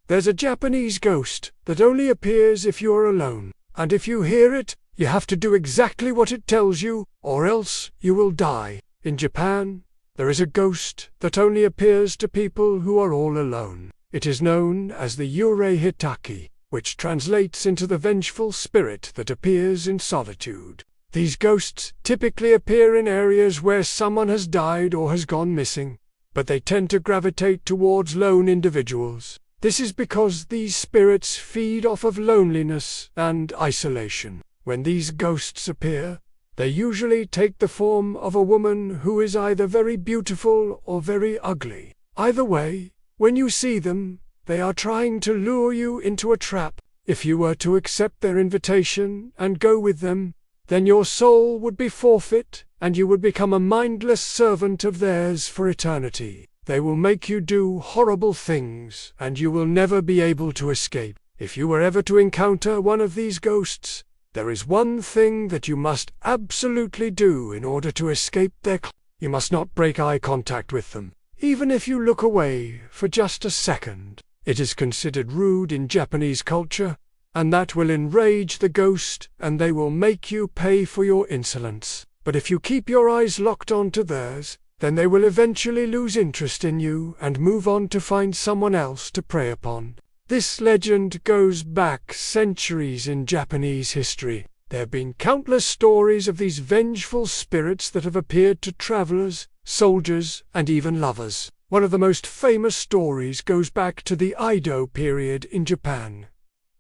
There's a Japanese ghost that only appears if you're alone, and if you hear it, you have to do exactly what it tells you, or else you will die. In Japan, there is a ghost that only appears to people who are all alone. It is known as the Yurei Hitaki, which translates into the vengeful spirit that appears in solitude. These ghosts typically appear in areas where someone has died or has gone missing, but they tend to gravitate towards lone individuals. This is because these spirits feed off of loneliness and isolation. When these ghosts appear, they usually take the form of a woman who is either very beautiful or very ugly. Either way, when you see them, they are trying to lure you into a trap. If you were to accept their invitation and go with them, then your soul would be forfeit, and you would become a mindless servant of theirs for eternity. They will make you do horrible things, and you will never be able to escape. If you were ever to encounter one of these ghosts, there is one thing that you must absolutely do in order to escape their clutch. You must not break eye contact with them, even if you look away for just a second. It is considered rude in Japanese culture, and that will enrage the ghost, and they will make you pay for your insolence. But if you keep your eyes locked onto theirs, then they will eventually lose interest in you and move on to find someone else to prey upon. This legend goes back centuries in Japanese history. There have been countless stories of these vengeful spirits that have appeared to travelers, soldiers, and even lovers. One of the most famous stories goes back to the Edo period in Japan,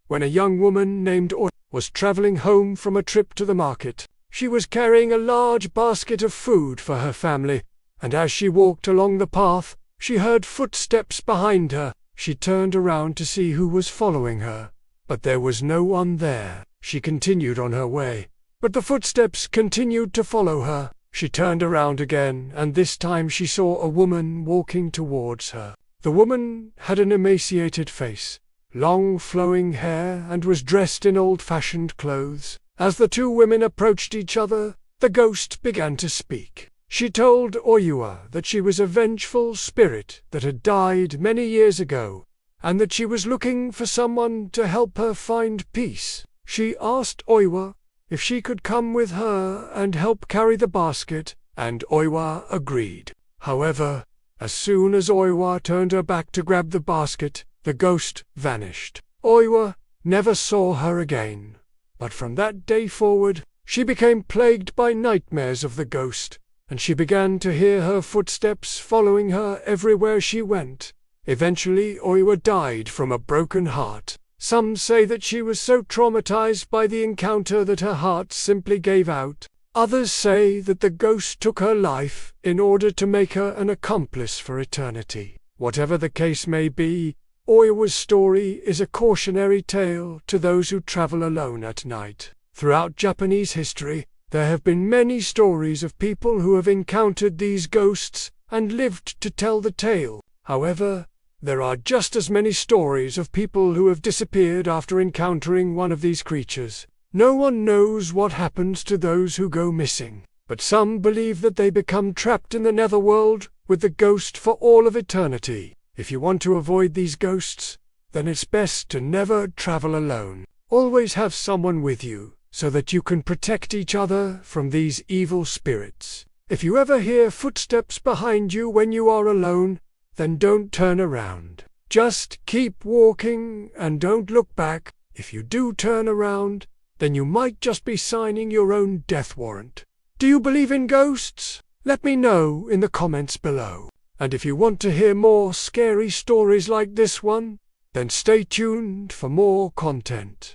when a young woman named Oi was traveling home from a trip to the market. She was carrying a large basket of food for her family, and as she walked along the path, she heard footsteps behind her. She turned around to see who was following her, but there was no one there. She continued on her way, but the footsteps continued to follow her. She turned around again, and this time she saw a woman walking towards her. The woman had an emaciated face, long flowing hair, and was dressed in old-fashioned clothes. As the two women approached each other, the ghost began to speak. She told Oyua that she was a vengeful spirit that had died many years ago, and that she was looking for someone to help her find peace. She asked Oyua if she could come with her and help carry the basket, and Oyua agreed. However, as soon as Oyua turned her back to grab the basket, the ghost vanished. Oyua never saw her again, but from that day forward, she became plagued by nightmares of the ghost, and she began to hear her footsteps following her everywhere she went. Eventually, Oyua died from a broken heart. Some say that she was so traumatized by the encounter that her heart simply gave out. Others say that the ghost took her life in order to make her an accomplice for eternity. Whatever the case may be, Oyua's story is a cautionary tale to those who travel alone at night. Throughout Japanese history, there have been many stories of people who have encountered these ghosts and lived to tell the tale. However, there are just as many stories of people who have disappeared after encountering one of these creatures. No one knows what happens to those who go missing, but some believe that they become trapped in the netherworld with the ghost for all of eternity. If you want to avoid these ghosts, then it's best to never travel alone. Always have someone with you, so that you can protect each other from these evil spirits. If you ever hear footsteps behind you when you are alone, then don't turn around. Just keep walking and don't look back. If you do turn around, then you might just be signing your own death warrant. Do you believe in ghosts? Let me know in the comments below. And if you want to hear more scary stories like this one, then stay tuned for more content.